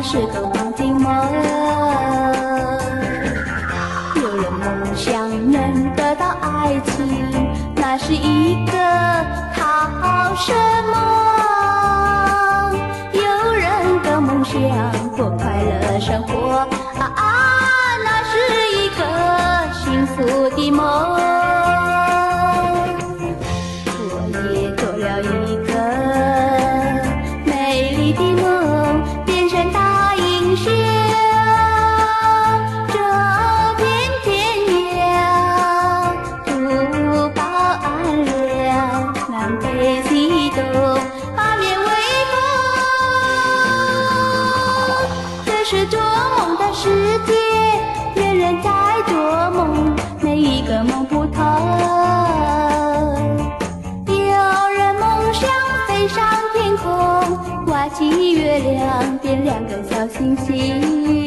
是个黄金梦，有人梦想能得到爱情，那是一个好什梦。有人的梦想过快乐生活，那是一个幸福的梦。我也做了一个美丽的梦，变成大英雄。这片天涯，福报安良，南北西东，八面围攻。这是做梦的世界，人人在做梦，每一个梦不同。有人梦想飞上天空，挂起月亮，变两个小星星。